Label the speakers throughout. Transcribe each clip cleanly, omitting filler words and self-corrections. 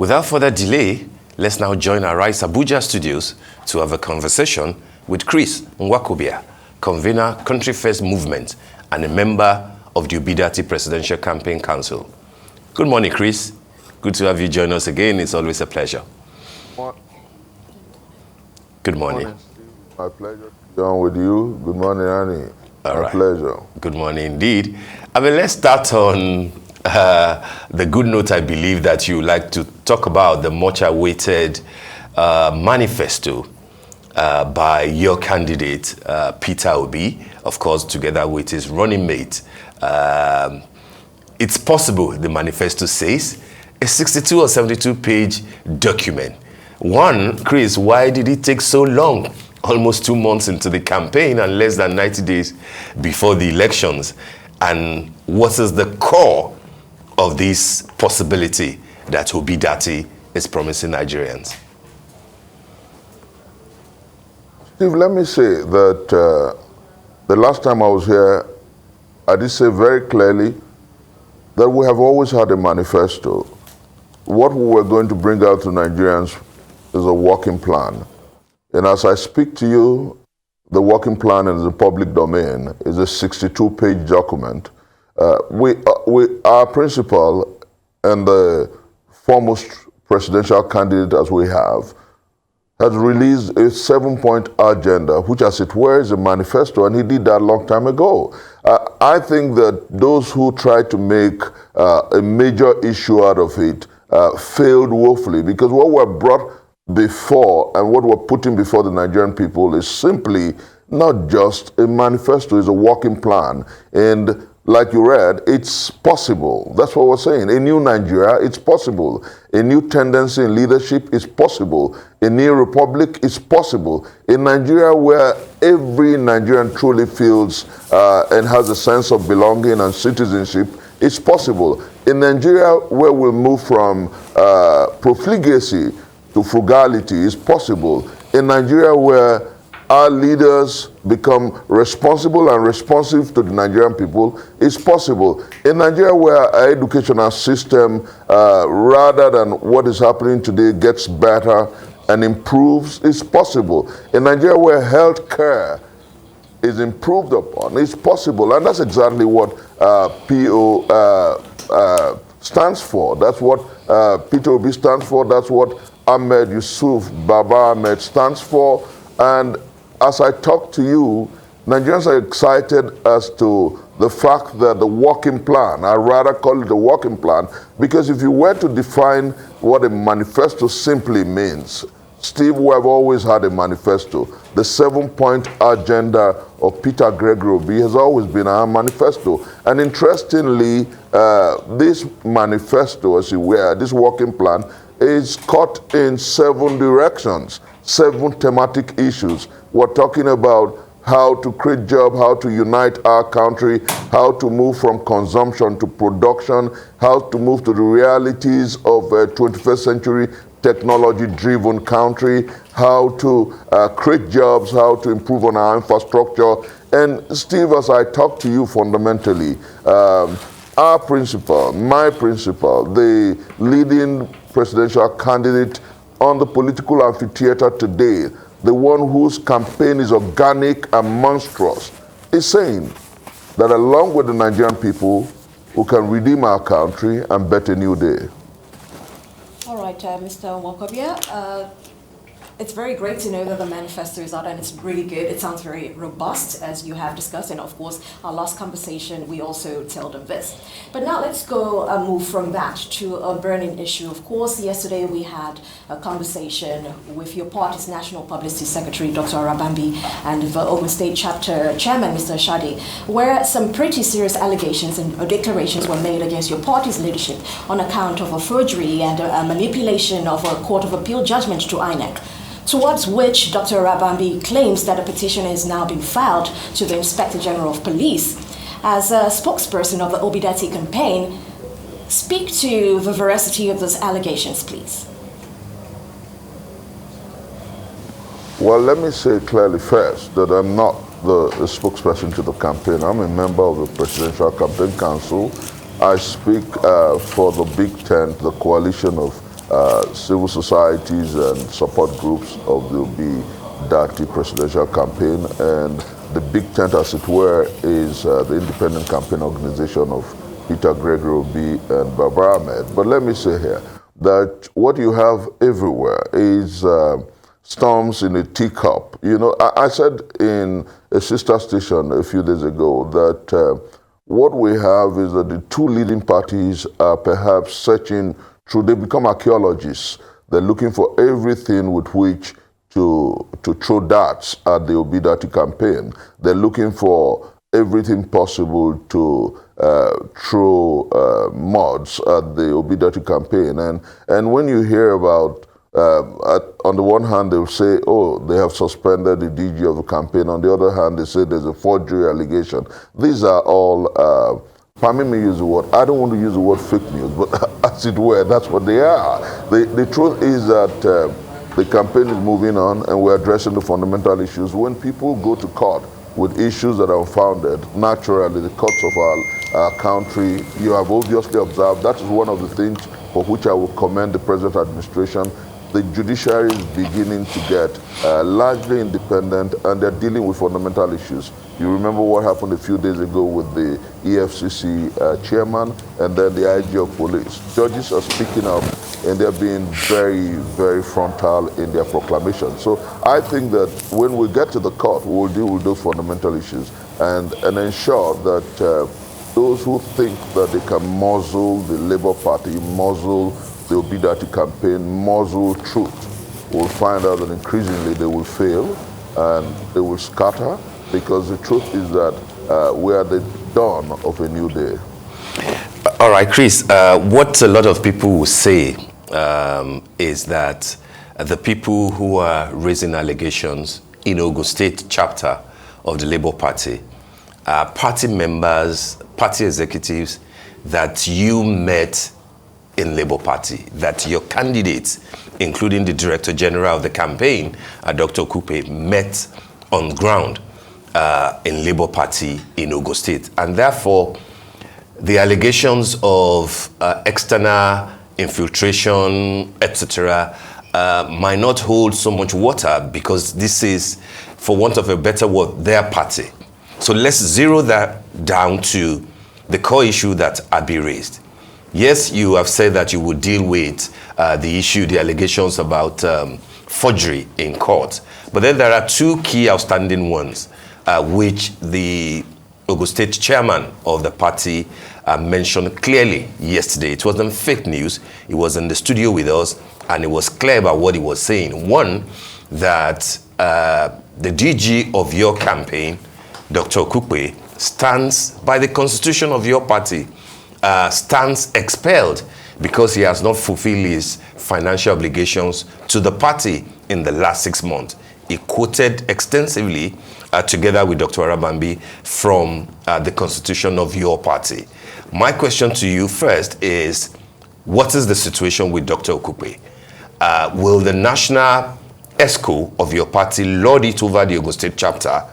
Speaker 1: Without further delay, let's now join our Rise Abuja studios to have a conversation with Chris Nwaokobia, convener, Country First Movement, and a member of the Obidati Presidential Campaign Council. Good morning, Chris. Good to have you join us again. It's always a pleasure. Good morning.
Speaker 2: My pleasure to be on with you. Good morning, Annie. My pleasure.
Speaker 1: Good morning indeed. I mean, let's start on the good note. I believe that you like to talk about the much-awaited manifesto by your candidate, Peter Obi, of course, together with his running mate. It's possible, the manifesto says, a 62 or 72-page document. One, Chris, why did it take so long? Almost 2 months into the campaign and less than 90 days before the elections. And what is the core of this possibility that Obidati is promising Nigerians?
Speaker 2: Steve, let me say that the last time I was here, I did say very clearly that we have always had a manifesto. What we were going to bring out to Nigerians is a working plan. And as I speak to you, the working plan in the public domain is a 62-page document. Our principal and the foremost presidential candidate as we have has released a 7-point agenda, which as it were is a manifesto, and he did that a long time ago. I think that those who tried to make a major issue out of it failed woefully, because what were brought before and what we're putting before the Nigerian people is simply not just a manifesto, it's a working plan. And like you read, it's possible. That's what we're saying. A new Nigeria, it's possible. A new tendency in leadership is possible. A new republic is possible. A Nigeria where every Nigerian truly feels and has a sense of belonging and citizenship is possible. A Nigeria where we move from profligacy to frugality is possible. In Nigeria where our leaders become responsible and responsive to the Nigerian people is possible. In Nigeria where our educational system, rather than what is happening today, gets better and improves, is possible. In Nigeria where health care is improved upon, is possible. And that's exactly what PO stands for. That's what Peter Obi stands for. That's what Ahmed Yusuf Baba Ahmed stands for. And as I talk to you, Nigerians are excited as to the fact that the working plan, I rather call it a working plan, because if you were to define what a manifesto simply means, Steve, we have always had a manifesto. The 7-point agenda of Peter Gregory Obi has always been our manifesto. And interestingly, this manifesto, as you were, this working plan, is cut in 7 directions, 7 thematic issues. We're talking about how to create jobs, how to unite our country, how to move from consumption to production, how to move to the realities of a 21st century technology-driven country, how to create jobs, how to improve on our infrastructure. And Steve, as I talk to you fundamentally, our principal, my principal, the leading presidential candidate on the political amphitheater today, the one whose campaign is organic and monstrous, is saying that along with the Nigerian people who can redeem our country and bet a new day.
Speaker 3: All right, Mr. Nwaokobia, it's very great to know that the manifesto is out, and it's really good. It sounds very robust, as you have discussed, and of course, our last conversation, we also told them this. But now let's go move from that to a burning issue. Of course, yesterday we had a conversation with your party's National Publicity Secretary, Dr. Arabambi, and the Ogun State Chapter Chairman, Mr. Shade, where some pretty serious allegations and declarations were made against your party's leadership on account of a forgery and a manipulation of a Court of Appeal judgment to INEC. Towards which Dr. Arabambi claims that a petition is now being filed to the Inspector General of Police. As a spokesperson of the Obidati campaign, speak to the veracity of those allegations, please.
Speaker 2: Well, let me say clearly first that I'm not the spokesperson to the campaign. I'm a member of the Presidential Campaign Council. I speak for the Big Tent, the coalition of civil societies and support groups of the Obi Dati presidential campaign, and the big tent, as it were, is the independent campaign organization of Peter Gregory Obi and Barbara Ahmed. But let me say here that what you have everywhere is storms in a teacup. You know, I said in a sister station a few days ago that what we have is that the two leading parties are perhaps searching through, they become archaeologists. They're looking for everything with which to throw darts at the Obi Dati campaign. They're looking for everything possible to throw mods at the Obi Dati campaign. And when you hear about, on the one hand, they will say, oh, they have suspended the DG of the campaign. On the other hand, they say there's a forgery allegation. These are all, permit me use the word, I don't want to use the word fake news, but as it were, that's what they are. The truth is that the campaign is moving on and we're addressing the fundamental issues. When people go to court with issues that are unfounded, naturally, the courts of our country, you have obviously observed, that is one of the things for which I will commend the present administration. The judiciary is beginning to get largely independent, and they're dealing with fundamental issues. You remember what happened a few days ago with the EFCC chairman and then the IG of police. Judges are speaking up, and they're being very, very frontal in their proclamation. So I think that when we get to the court, we'll deal with those fundamental issues and ensure that those who think that they can muzzle the Labour Party, muzzle the Obi Dati campaign, muzzle truth, will find out that increasingly they will fail and they will scatter, because the truth is that we are at the dawn of a new day.
Speaker 1: All right, Chris, what a lot of people will say is that the people who are raising allegations in Ogun State chapter of the Labour Party are party members, party executives that you met in Labour Party, that your candidates, including the Director General of the campaign, Dr. Okupe, met on ground in Labour Party in Ogun State. And therefore, the allegations of external infiltration, etc., might not hold so much water, because this is, for want of a better word, their party. So let's zero that down to the core issue that Abi raised. Yes, you have said that you would deal with the issue, the allegations about forgery in court. But then there are two key outstanding ones, which the Ogun State chairman of the party mentioned clearly yesterday. It wasn't fake news. He was in the studio with us, and it was clear about what he was saying. One, that the DG of your campaign, Dr. Okupe, stands by the constitution of your party, stands expelled because he has not fulfilled his financial obligations to the party in the last 6 months. He quoted extensively, together with Dr. Arabambi, from the constitution of your party. My question to you first is, what is the situation with Dr. Okupe? Will the national ESCO of your party lord it over the Ogun State chapter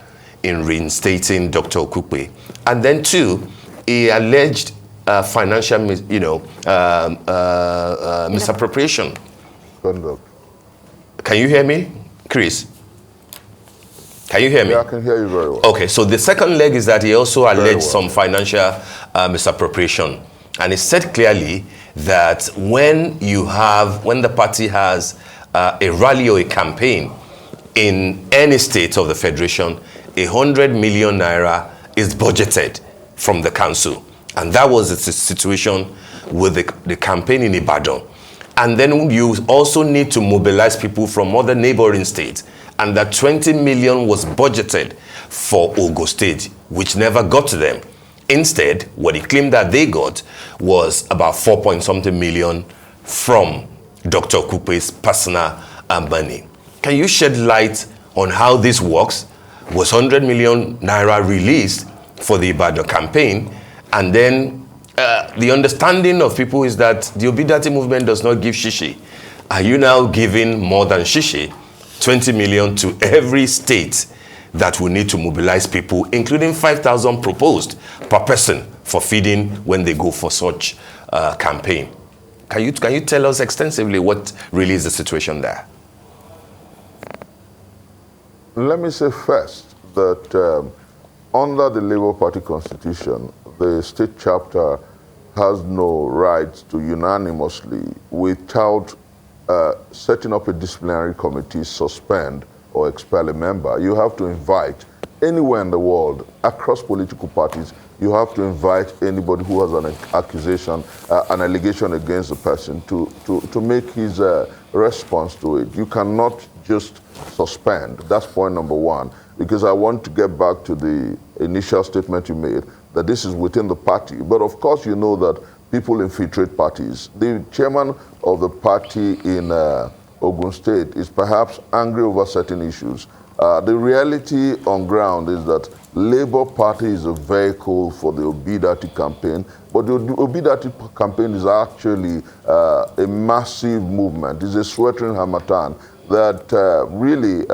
Speaker 1: in reinstating Dr. Okupe? And then two, he alleged financial, misappropriation. Can you hear me, Chris? Can you hear me?
Speaker 2: Yeah, I can hear you very well.
Speaker 1: Okay, so the second leg is that he also alleged some financial misappropriation. And he said clearly that when the party has a rally or a campaign in any state of the federation, 100 million naira is budgeted from the council. And that was the situation with the campaign in Ibadan. And then you also need to mobilize people from other neighboring states. And that 20 million was budgeted for Ogun State, which never got to them. Instead, what he claimed that they got was about 4-point-something million from Dr. Okupe's personal money. Can you shed light on how this works? Was 100 million naira released for the Ibadan campaign? And then the understanding of people is that the Obi Dati movement does not give shishi. Are you now giving more than shishi, 20 million to every state that will need to mobilize people, including 5,000 proposed per person for feeding when they go for such campaign? Can you tell us extensively what really is the situation there?
Speaker 2: Let me say first that under the Labour Party constitution, the state chapter has no right to unanimously, without setting up a disciplinary committee, suspend or expel a member. You have to invite anywhere in the world, across political parties, you have to invite anybody who has an accusation, an allegation against the person to make his response to it. You cannot just suspend. That's point number one. Because I want to get back to the initial statement you made, that this is within the party. But of course you know that people infiltrate parties. The chairman of the party in Ogun State is perhaps angry over certain issues. The reality on ground is that Labour Party is a vehicle for the Obidati campaign, but the Obidati campaign is actually a massive movement. It's a sweltering harmattan that really,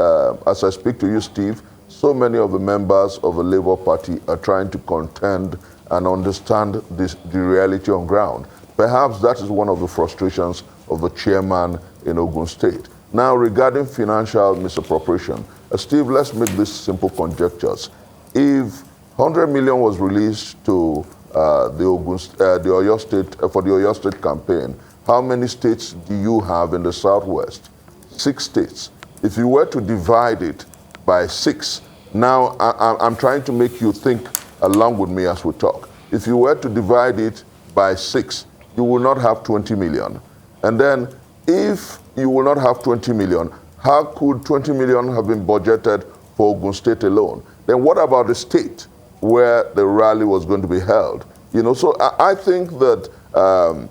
Speaker 2: as I speak to you, Steve, so many of the members of the Labour Party are trying to contend and understand the reality on ground. Perhaps that is one of the frustrations of the chairman in Ogun State. Now, regarding financial misappropriation, Steve, let's make these simple conjectures. If 100 million was released to the Oyo State, for the Oyo State campaign, how many states do you have in the Southwest? 6 states. If you were to divide it by 6, now I'm trying to make you think along with me as we talk. If you were to divide it by 6, you will not have 20 million. And then if you will not have 20 million, how could 20 million have been budgeted for Ogun State alone? Then what about the state where the rally was going to be held? You know, so I think that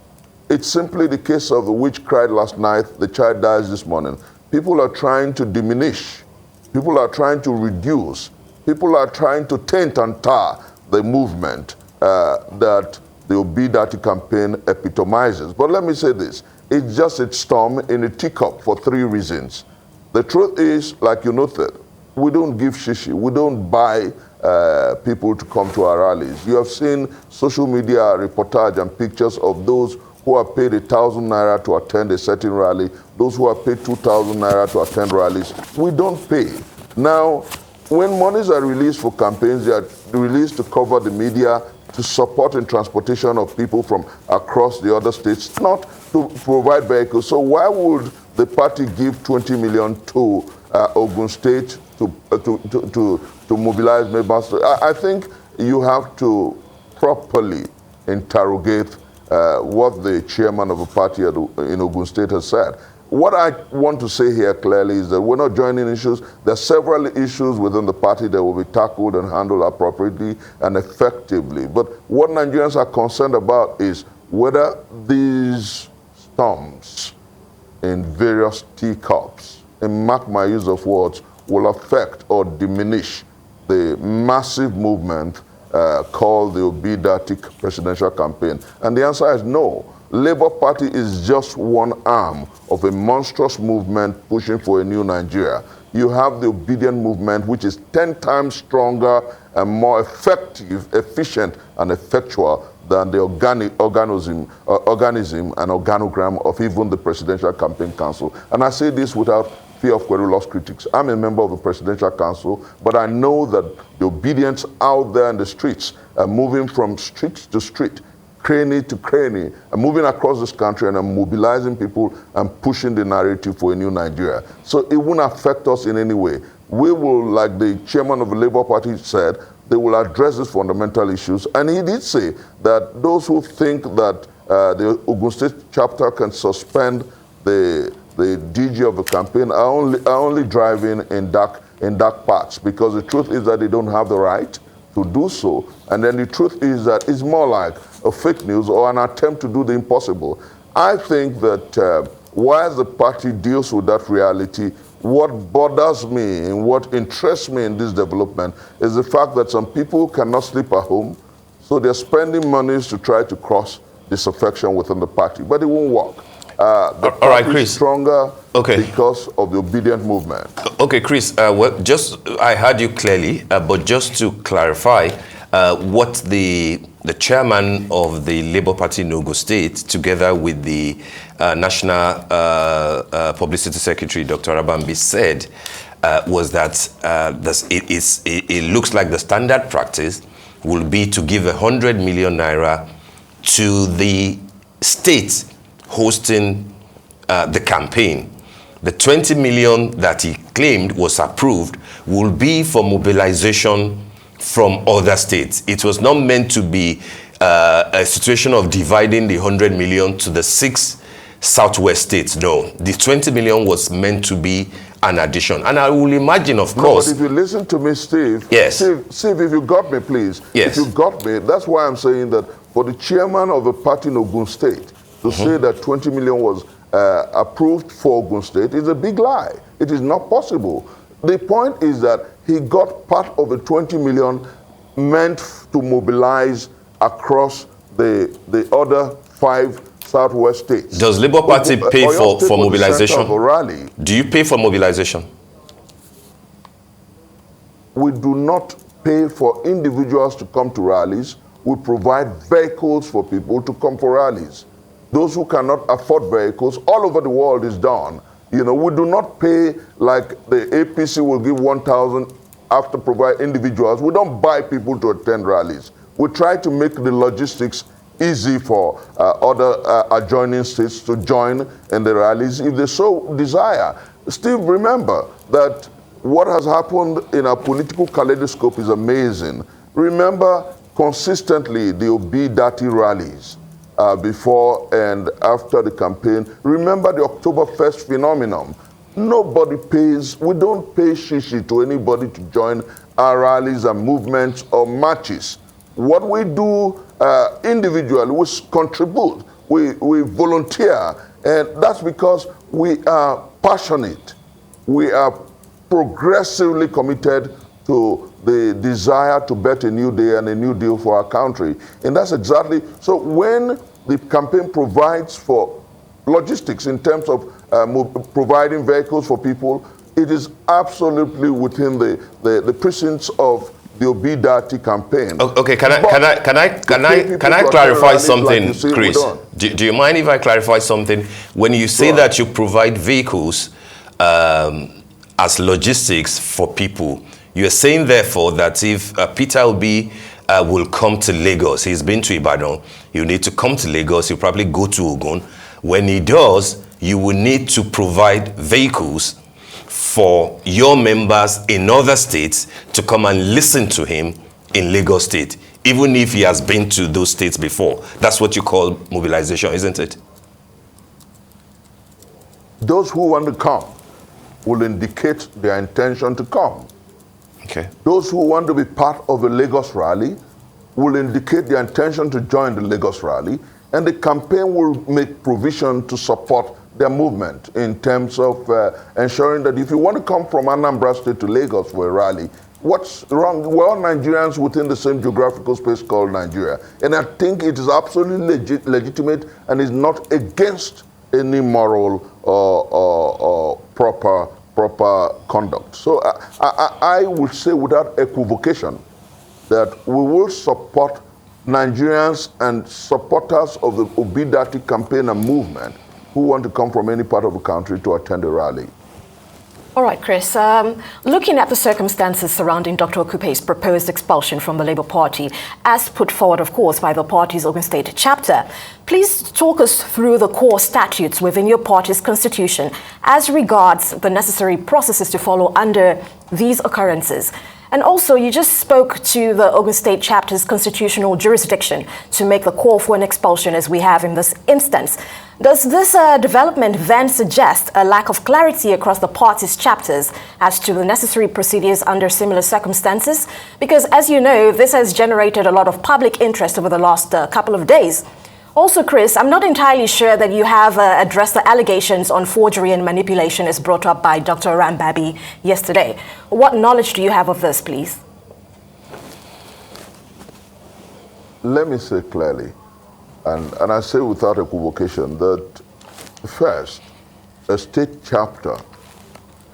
Speaker 2: it's simply the case of the witch cried last night, the child dies this morning. People are trying to diminish. People are trying to reduce. People are trying to taint and tar the movement that the Obidati campaign epitomizes. But let me say this. It's just a storm in a teacup for 3 reasons. The truth is, like you noted, we don't give shishi. We don't buy people to come to our rallies. You have seen social media reportage and pictures of those who are paid 1,000 naira to attend a certain rally, those who are paid 2,000 naira to attend rallies. We don't pay. Now, when monies are released for campaigns, they are released to cover the media, to support in transportation of people from across the other states, not to provide vehicles. So why would the party give 20 million to Ogun State to mobilize members? I think you have to properly interrogate what the chairman of the party in Ogun State has said. What I want to say here clearly is that we're not joining issues. There are several issues within the party that will be tackled and handled appropriately and effectively. But what Nigerians are concerned about is whether these storms in various teacups, and mark my use of words, will affect or diminish the massive movement called the Obidati presidential campaign. And the answer is no. Labour Party is just one arm of a monstrous movement pushing for a new Nigeria. You have the Obedient movement, which is 10 times stronger and more effective, efficient, and effectual than the organism and organogram of even the Presidential Campaign Council. And I say this without fear of querulous critics. I'm a member of the Presidential Council, but I know that the obedience out there in the streets are moving from street to street, cranny to cranny, and moving across this country and mobilizing people and pushing the narrative for a new Nigeria. So it won't affect us in any way. We will, like the chairman of the Labour Party said, they will address these fundamental issues. And he did say that those who think that the Ogun State chapter can suspend the DG of the campaign are only driving in dark parts, because the truth is that they don't have the right to do so. And then the truth is that it's more like a fake news or an attempt to do the impossible. I think that while the party deals with that reality, what bothers me and what interests me in this development is the fact that some people cannot sleep at home, so they're spending monies to try to cross disaffection within the party, but it won't work. The
Speaker 1: all right,
Speaker 2: party
Speaker 1: Chris.
Speaker 2: is stronger
Speaker 1: Okay.
Speaker 2: because of the Obedient movement.
Speaker 1: Okay, Chris, well, I heard you clearly, but just to clarify, what the chairman of the Labour Party in Ogun State, together with the National Publicity Secretary, Dr. Arabambi, said was that it looks like the standard practice will be to give 100 million naira to the state hosting the campaign. The 20 million that he claimed was approved will be for mobilization from other states. It was not meant to be a situation of dividing the 100 million to the 6 southwest states. No, the 20 million was meant to be an addition. And I will imagine, of course...
Speaker 2: But if you listen to me, Steve,
Speaker 1: yes.
Speaker 2: Steve, if you got me, please.
Speaker 1: Yes.
Speaker 2: If you got me, that's why I'm saying that for the chairman of a party in Ogun State to say that 20 million was approved for Ogun State is a big lie. It is not possible. The point is that he got part of the 20 million meant to mobilize across the other 5 southwest states.
Speaker 1: Does Labour Party pay for mobilization?
Speaker 2: Rally.
Speaker 1: Do you pay for mobilization?
Speaker 2: We do not pay for individuals to come to rallies. We provide vehicles for people to come for rallies. Those who cannot afford vehicles, all over the world is done. You know, we do not pay like the APC will give 1,000 after provide individuals. We don't buy people to attend rallies. We try to make the logistics easy for other adjoining states to join in the rallies if they so desire. Steve, remember that what has happened in our political kaleidoscope is amazing. Remember consistently the Obi-Dati rallies before and after the campaign. Remember the October 1st phenomenon. Nobody pays, we don't pay shishi to anybody to join our rallies and movements or marches. What we do individually, we contribute, we volunteer, and that's because we are passionate. We are progressively committed to the desire to bet a new day and a new deal for our country. And that's exactly, so when the campaign provides for logistics in terms of providing vehicles for people, it is absolutely within the precincts of the Obi-Dati campaign.
Speaker 1: Okay, can I clarify something, like Chris? Do you mind if I clarify something? When you say that you provide vehicles as logistics for people, you're saying therefore that if Peter Obi will come to Lagos, he's been to Ibadan, you need to come to Lagos, you probably go to Ogun. When he does, you will need to provide vehicles for your members in other states to come and listen to him in Lagos State, even if he has been to those states before. That's what you call mobilization, isn't it?
Speaker 2: Those who want to come will indicate their intention to come.
Speaker 1: Okay.
Speaker 2: Those who want to be part of a Lagos rally will indicate their intention to join the Lagos rally, and the campaign will make provision to support their movement in terms of ensuring that if you want to come from Anambra State to Lagos for a rally, what's wrong? We're all Nigerians within the same geographical space called Nigeria. And I think it is absolutely legitimate and is not against any moral or proper conduct. So I would say without equivocation that we will support Nigerians and supporters of the Obi-Dati campaign and movement who want to come from any part of the country to attend a rally.
Speaker 3: All right, Chris. Looking at the circumstances surrounding Dr. Okupe's proposed expulsion from the Labour Party, as put forward, of course, by the party's Ogun State chapter, please talk us through the core statutes within your party's constitution as regards the necessary processes to follow under these occurrences. And also, you just spoke to the Ogun State chapter's constitutional jurisdiction to make the call for an expulsion as we have in this instance. Does this development then suggest a lack of clarity across the party's chapters as to the necessary procedures under similar circumstances? Because, as you know, this has generated a lot of public interest over the last couple of days. Also, Chris, I'm not entirely sure that you have addressed the allegations on forgery and manipulation as brought up by Dr. Arabambi yesterday. What knowledge do you have of this, please?
Speaker 2: Let me say clearly, and I say without equivocation, that first, a state chapter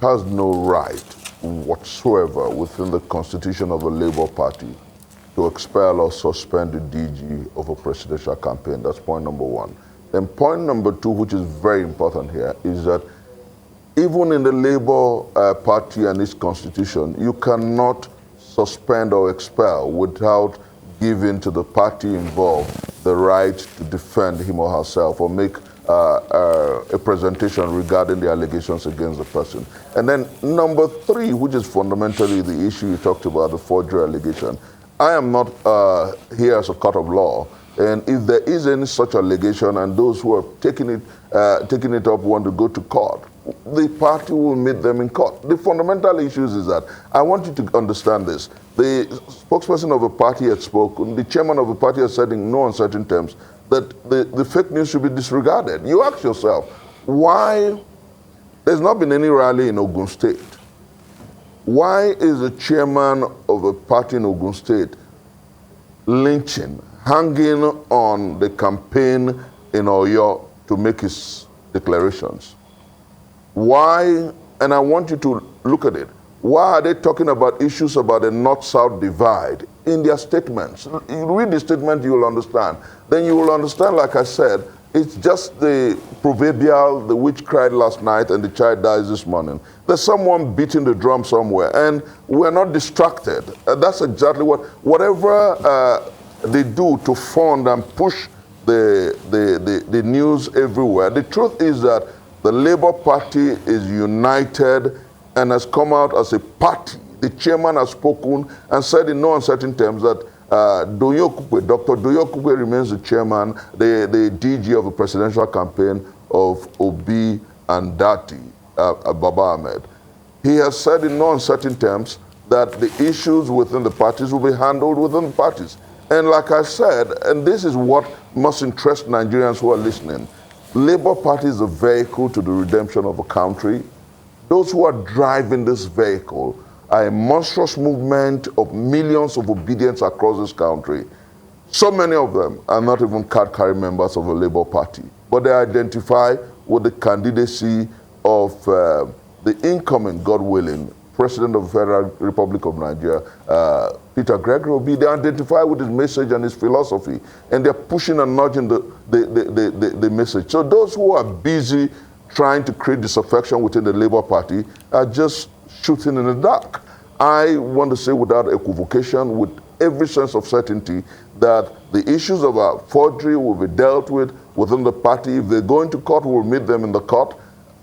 Speaker 2: has no right whatsoever within the constitution of a Labour Party to expel or suspend the DG of a presidential campaign. That's point number one. Then point number two, which is very important here, is that even in the Labour Party and its constitution, you cannot suspend or expel without giving to the party involved the right to defend him or herself or make a presentation regarding the allegations against the person. And then number three, which is fundamentally the issue you talked about, the forgery allegation. I am not here as a court of law, and if there is any such allegation and those who are taking it up want to go to court, the party will meet them in court. The fundamental issues is that I want you to understand this. The spokesperson of a party had spoken, the chairman of a party has said in no uncertain terms that the fake news should be disregarded. You ask yourself, why there's not been any rally in Ogun State? Why is the chairman of a party in Ogun State lynching, hanging on the campaign in Oyo to make his declarations? Why, and I want you to look at it, why are they talking about issues about the North-South divide in their statements? You read the statement, you will understand. Then you will understand, like I said, it's just the proverbial, the witch cried last night and the child dies this morning. There's someone beating the drum somewhere, and we're not distracted. That's exactly whatever they do to fund and push the news everywhere. The truth is that the Labour Party is united and has come out as a party. The chairman has spoken and said in no uncertain terms that Nwaokobia, Dr. Nwaokobia remains the chairman, the DG of the presidential campaign of Obi and Dati, Baba Ahmed. He has said in no uncertain terms that the issues within the parties will be handled within the parties. And like I said, and this is what must interest Nigerians who are listening, Labour Party is a vehicle to the redemption of a country. Those who are driving this vehicle are a monstrous movement of millions of obedience across this country. So many of them are not even card-carrying members of the Labour Party, but they identify with the candidacy of the incoming, God willing, President of the Federal Republic of Nigeria, Peter Gregory Obi. They identify with his message and his philosophy, and they're pushing and nudging the message. So those who are busy trying to create disaffection within the Labour Party are just shooting in the dark. I want to say without equivocation, with every sense of certainty, that the issues of forgery will be dealt with within the party. If they go into court, we'll meet them in the court.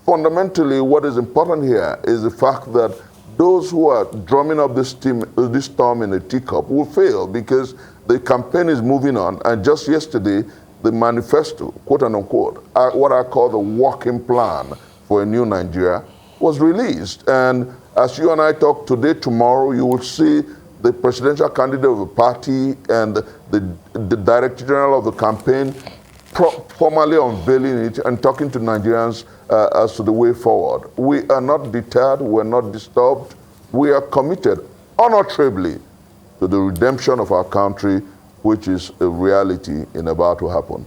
Speaker 2: Fundamentally, what is important here is the fact that those who are drumming up this storm in a teacup will fail, because the campaign is moving on. And just yesterday, the manifesto, quote unquote, what I call the working plan for a new Nigeria, was released. And as you and I talk today, tomorrow, you will see the presidential candidate of the party and the director general of the campaign formally unveiling it and talking to Nigerians as to the way forward. We are not deterred, we're not disturbed. We are committed unalterably to the redemption of our country, which is a reality in about to happen.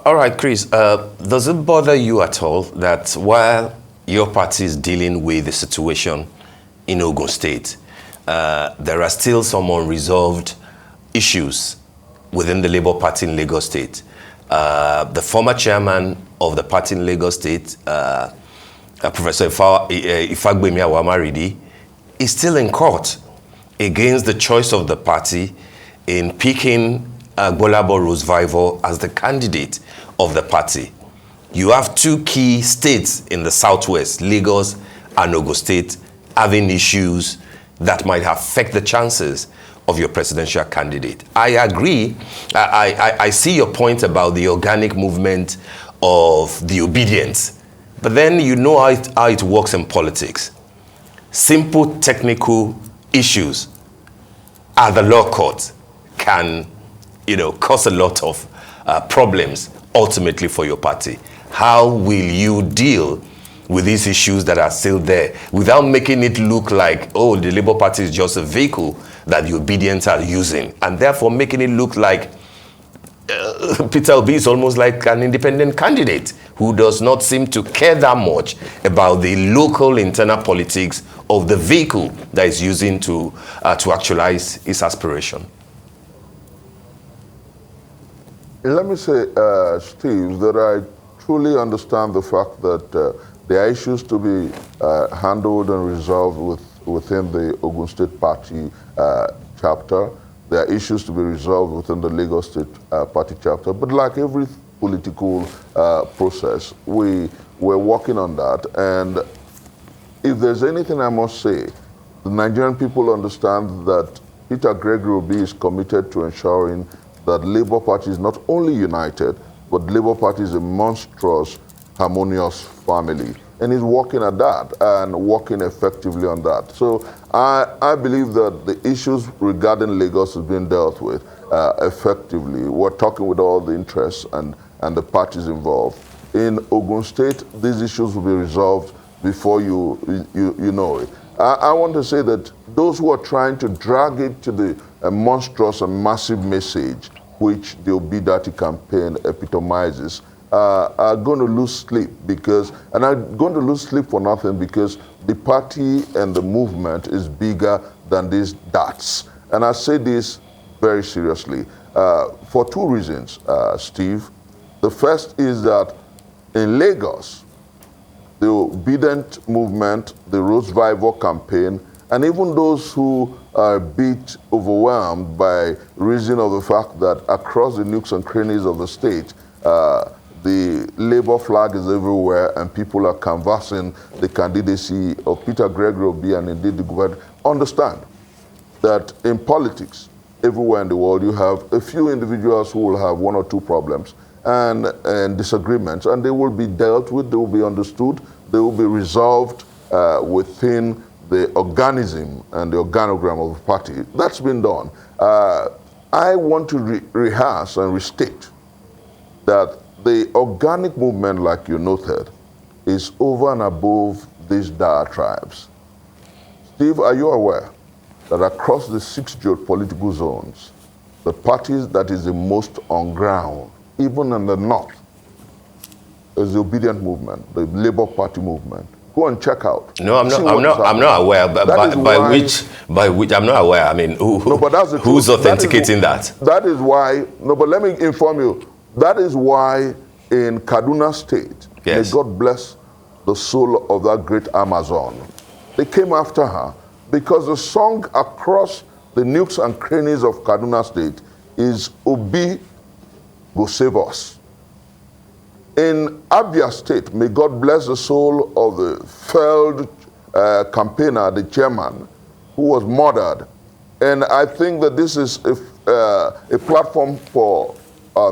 Speaker 1: All right, Chris, does it bother you at all that while your party is dealing with the situation in Ogun State, there are still some unresolved issues within the Labour Party in Lagos State? The former chairman of the party in Lagos State, Professor Ifagbemi Awamaridi, is still in court against the choice of the party in picking Agbolabo Rosevival as the candidate of the party. You have two key states in the southwest, Lagos and Ogun State, having issues that might affect the chances of your presidential candidate. I agree. I see your point about the organic movement of the obedience. But then you know how it works in politics. Simple technical issues at the law court can, cause a lot of problems ultimately for your party. How will you deal with these issues that are still there without making it look like, oh, the Labour Party is just a vehicle that the obedience are using, and therefore making it look like Peter Obi is almost like an independent candidate who does not seem to care that much about the local internal politics of the vehicle that is using to actualize his aspiration?
Speaker 2: Let me say, Steve, that I truly understand the fact that there are issues to be handled and resolved within the Ogun State Party chapter. There are issues to be resolved within the Lagos State Party chapter. But like every political process, we're working on that. And if there's anything I must say, the Nigerian people understand that Peter Gregory Obi is committed to ensuring that Labour Party is not only united, but Labour Party is a monstrous, harmonious family. And he's working at that and working effectively on that. So I believe that the issues regarding Lagos is being dealt with effectively. We're talking with all the interests and the parties involved. In Ogun State, these issues will be resolved before you know it. I want to say that those who are trying to drag it to the monstrous and massive message which the Obidati campaign epitomizes are going to lose sleep because, and are going to lose sleep for nothing because the party and the movement is bigger than these darts. And I say this very seriously for two reasons, Steve. The first is that in Lagos, the obedient movement, the Rose Vival campaign, and even those who are a bit overwhelmed by reason of the fact that across the nooks and crannies of the state, the Labour flag is everywhere and people are canvassing the candidacy of Peter Gregory Obi and indeed the government. Understand that in politics, everywhere in the world, you have a few individuals who will have one or two problems and disagreements, and they will be dealt with, they will be understood, they will be resolved within the organism and the organogram of the party. That's been done. I want to rehearse and restate that the organic movement, like you noted, is over and above these diatribes. Steve, are you aware that across the 6 geopolitical zones, the parties that is the most on ground, even in the north, is the obedient movement, the Labour Party movement? Go and check out.
Speaker 1: No, I'm not aware. But by which I'm not aware. I mean, who's authenticating that?
Speaker 2: That is why. No, but let me inform you. That is why in Kaduna State,
Speaker 1: yes,
Speaker 2: may God bless the soul of that great Amazon, they came after her because the song across the nooks and crannies of Kaduna State is Obi Go Save Us. In Abia State, may God bless the soul of the failed campaigner, the chairman, who was murdered. And I think that this is a platform for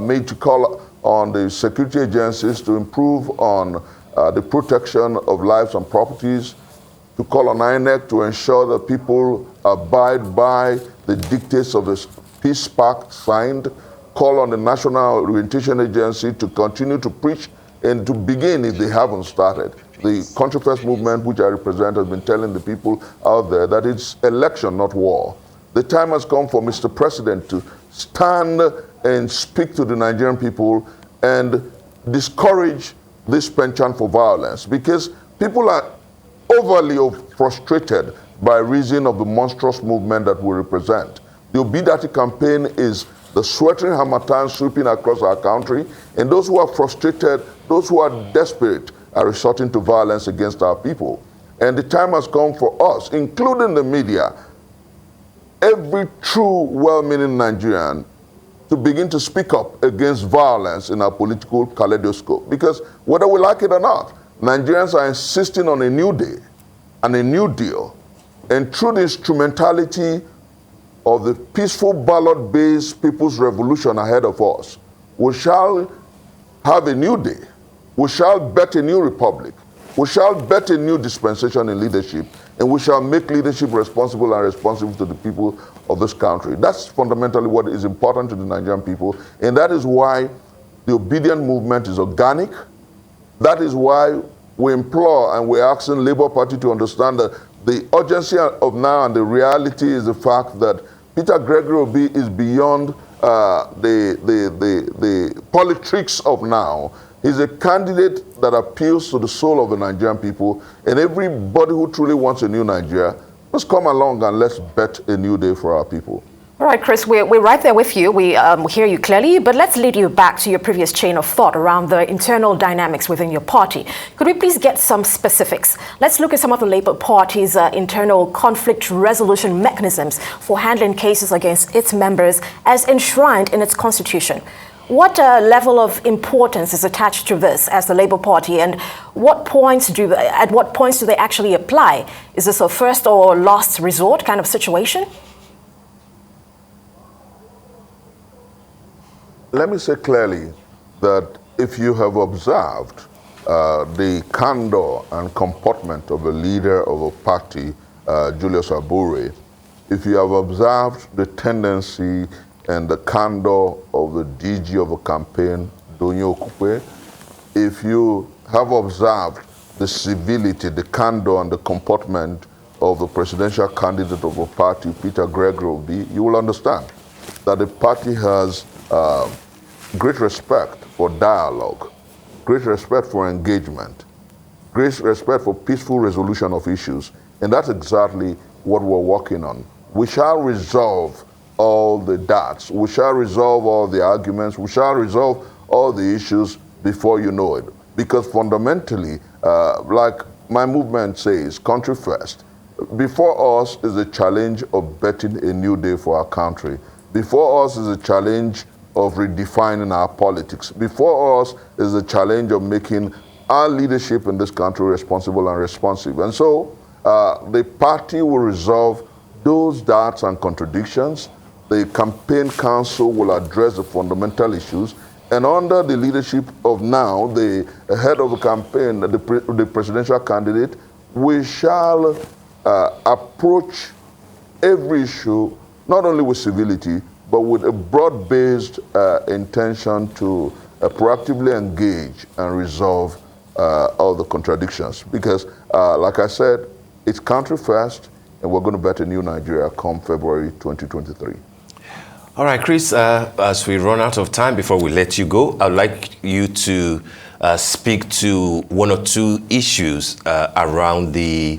Speaker 2: me to call on the security agencies to improve on the protection of lives and properties, to call on INEC to ensure that people abide by the dictates of the Peace Pact signed, call on the National Orientation Agency to continue to preach and to begin if they haven't started. The Country First movement, which I represent, has been telling the people out there that it's election, not war. The time has come for Mr. President to stand and speak to the Nigerian people and discourage this penchant for violence, because people are overly frustrated by reason of the monstrous movement that we represent. The Obidati campaign is the sweltering harmattan sweeping across our country, and those who are frustrated, those who are desperate, are resorting to violence against our people. And the time has come for us, including the media, every true well-meaning Nigerian, to begin to speak up against violence in our political kaleidoscope. Because whether we like it or not, Nigerians are insisting on a new day and a new deal. And through the instrumentality of the peaceful ballot-based people's revolution ahead of us, we shall have a new day. We shall bet a new republic. We shall bet a new dispensation in leadership, and we shall make leadership responsible and responsive to the people of this country. That's fundamentally what is important to the Nigerian people, and that is why the obedient movement is organic. That is why we implore and we're asking Labour Party to understand that the urgency of now and the reality is the fact that Peter Gregory Obi is beyond the politics of now. He's a candidate that appeals to the soul of the Nigerian people, and everybody who truly wants a new Nigeria must come along and let's bet a new day for our people.
Speaker 3: All right, Chris, we're right there with you. We hear you clearly, but let's lead you back to your previous chain of thought around the internal dynamics within your party. Could we please get some specifics? Let's look at some of the Labour Party's internal conflict resolution mechanisms for handling cases against its members as enshrined in its constitution. What level of importance is attached to this as the Labour Party, and at what points do they actually apply? Is this a first or last resort kind of situation?
Speaker 2: Let me say clearly that if you have observed the candor and comportment of a leader of a party, Julius Abure, if you have observed the tendency and the candor of the DG of a campaign, Okupe, if you have observed the civility, the candor and the comportment of the presidential candidate of a party, Peter Gregory Obi, you will understand that the party has great respect for dialogue, great respect for engagement, great respect for peaceful resolution of issues. And that's exactly what we're working on. We shall resolve all the doubts. We shall resolve all the arguments. We shall resolve all the issues before you know it. Because fundamentally, like my movement says, country first. Before us is the challenge of betting a new day for our country. Before us is a challenge of redefining our politics. Before us is the challenge of making our leadership in this country responsible and responsive. And so the party will resolve those doubts and contradictions. The campaign council will address the fundamental issues. And under the leadership of now, the head of the campaign, the presidential candidate, we shall approach every issue not only with civility, but with a broad-based intention to proactively engage and resolve all the contradictions. Because, like I said, it's country first, and we're going to bet a new Nigeria come February 2023.
Speaker 1: All right, Chris, as we run out of time before we let you go, I'd like you to speak to one or two issues around the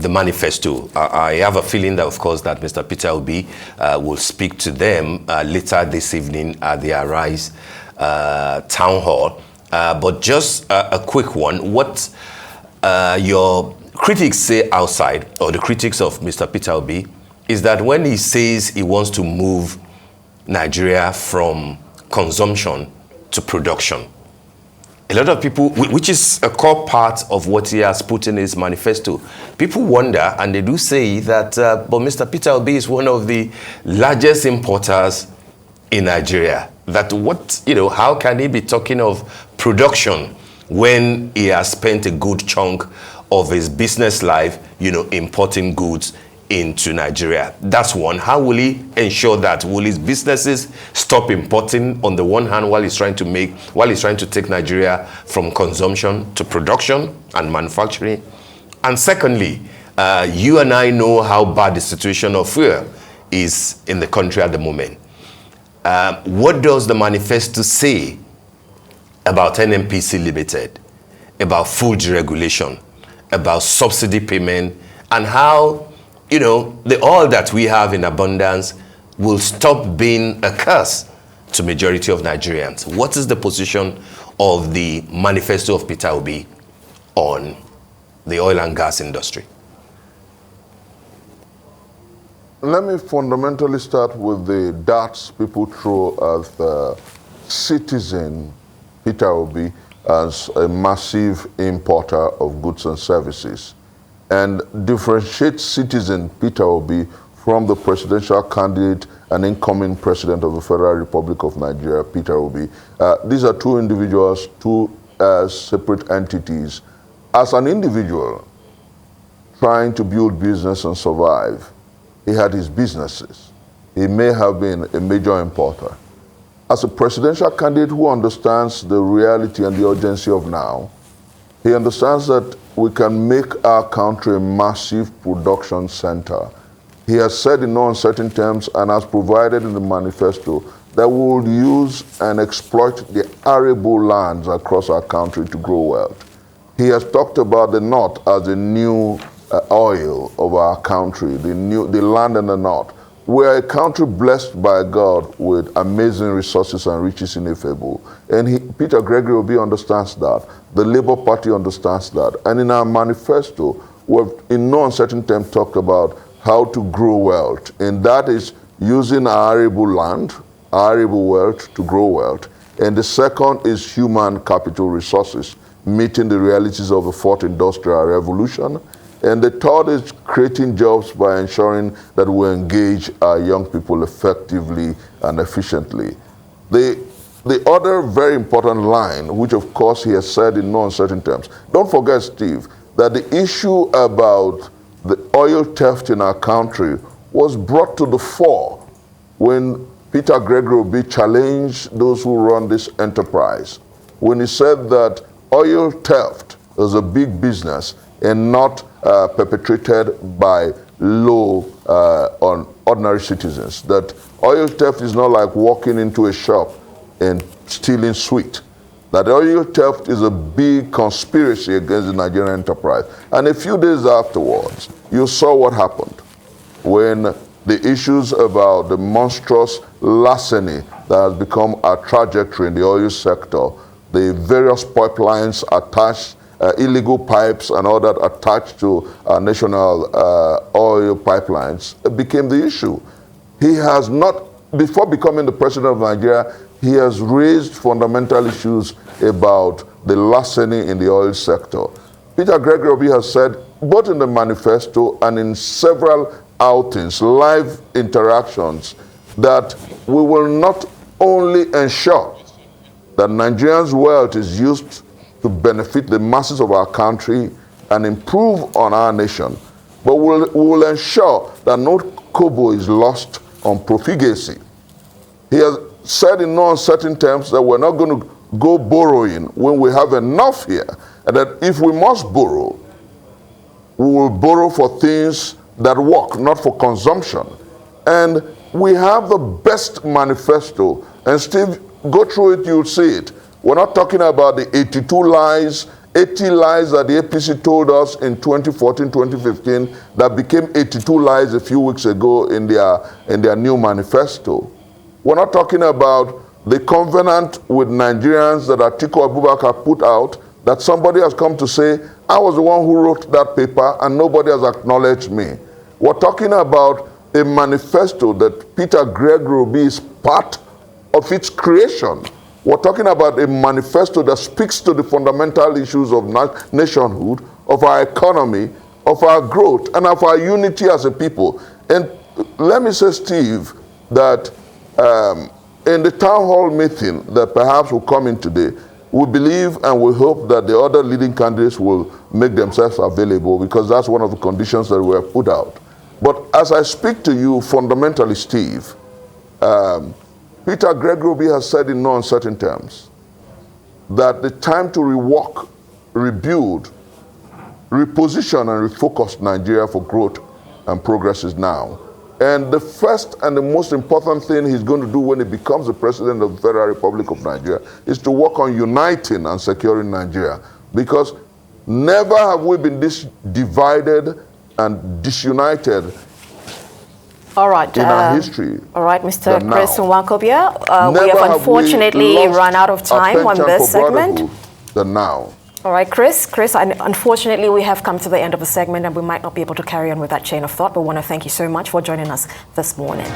Speaker 1: manifesto. I have a feeling that, of course, that Mr. Peter Obi will speak to them later this evening at the Arise Town Hall. But just a quick one. What your critics say outside, or the critics of Mr. Peter Obi, is that when he says he wants to move Nigeria from consumption to production, a lot of people, which is a core part of what he has put in his manifesto, people wonder, and they do say that, but Mr. Peter Obi is one of the largest importers in Nigeria. That what, how can he be talking of production when he has spent a good chunk of his business life, importing goods into Nigeria? That's one. How will he ensure that? Will his businesses stop importing on the one hand while he's trying to take Nigeria from consumption to production and manufacturing? And secondly, you and I know how bad the situation of fuel is in the country at the moment. What does the manifesto say about NNPC Limited, about food regulation, about subsidy payment, and how the oil that we have in abundance will stop being a curse to majority of Nigerians? What is the position of the manifesto of Peter Obi on the oil and gas industry?
Speaker 2: Let me fundamentally start with the darts people throw at the citizen Peter Obi as a massive importer of goods and services, and differentiate citizen Peter Obi from the presidential candidate and incoming president of the Federal Republic of Nigeria, Peter Obi. These are two individuals, two separate entities. As an individual trying to build business and survive, he had his businesses. He may have been a major importer. As a presidential candidate who understands the reality and the urgency of now, he understands that we can make our country a massive production center. He has said in no uncertain terms and has provided in the manifesto that we will use and exploit the arable lands across our country to grow wealth. He has talked about the North as the new oil of our country, the land in the North. we're a country blessed by God with amazing resources and riches ineffable. And Peter Gregory Obi understands that. The Labour Party understands that. And in our manifesto, we've in no uncertain terms talked about how to grow wealth. And that is using our arable land, our arable wealth to grow wealth. And the second is human capital resources, meeting the realities of the fourth industrial revolution. And the third is creating jobs by ensuring that we engage our young people effectively and efficiently. The other very important line, which of course he has said in no uncertain terms, don't forget, Steve, that the issue about the oil theft in our country was brought to the fore when Peter Gregory Obi challenged those who run this enterprise, when he said that oil theft is a big business and not perpetrated by low on ordinary citizens. That oil theft is not like walking into a shop and stealing sweet. That oil theft is a big conspiracy against the Nigerian enterprise. And a few days afterwards, you saw what happened when the issues about the monstrous larceny that has become a trajectory in the oil sector, the various pipelines attached, illegal pipes and all that attached to national oil pipelines became the issue. He has not, before becoming the president of Nigeria, he has raised fundamental issues about the larceny in the oil sector. Peter Gregory Obi has said, both in the manifesto and in several outings, live interactions, that we will not only ensure that Nigerians' wealth is used to benefit the masses of our country and improve on our nation, but we will ensure that no kobo is lost on profligacy. He has said in no uncertain terms that we're not going to go borrowing when we have enough here, and that if we must borrow, we will borrow for things that work, not for consumption. And we have the best manifesto, and Steve, go through it, you'll see it. We're not talking about the 82 lies, 80 lies that the APC told us in 2014, 2015, that became 82 lies a few weeks ago in their new manifesto. We're not talking about the covenant with Nigerians that Atiku Abubakar put out, that somebody has come to say, I was the one who wrote that paper and nobody has acknowledged me. We're talking about a manifesto that Peter Gregory Obi is part of its creation. We're talking about a manifesto that speaks to the fundamental issues of nationhood, of our economy, of our growth, and of our unity as a people. And let me say, Steve, that in the town hall meeting that perhaps will come in today, we believe and we hope that the other leading candidates will make themselves available, because that's one of the conditions that were put out. But as I speak to you, fundamentally, Steve, Peter Gregory Obi has said in no uncertain terms that the time to rework, rebuild, reposition, and refocus Nigeria for growth and progress is now. And the first and the most important thing he's going to do when he becomes the president of the Federal Republic of Nigeria is to work on uniting and securing Nigeria. Because never have we been this divided and disunited
Speaker 3: all right,
Speaker 2: in our history.
Speaker 3: All right, Mr. Chris Nwaokobia, we have unfortunately run out of time on this segment.
Speaker 2: Than now.
Speaker 3: All right, Chris, unfortunately we have come to the end of the segment and we might not be able to carry on with that chain of thought, but we want to thank you so much for joining us this morning.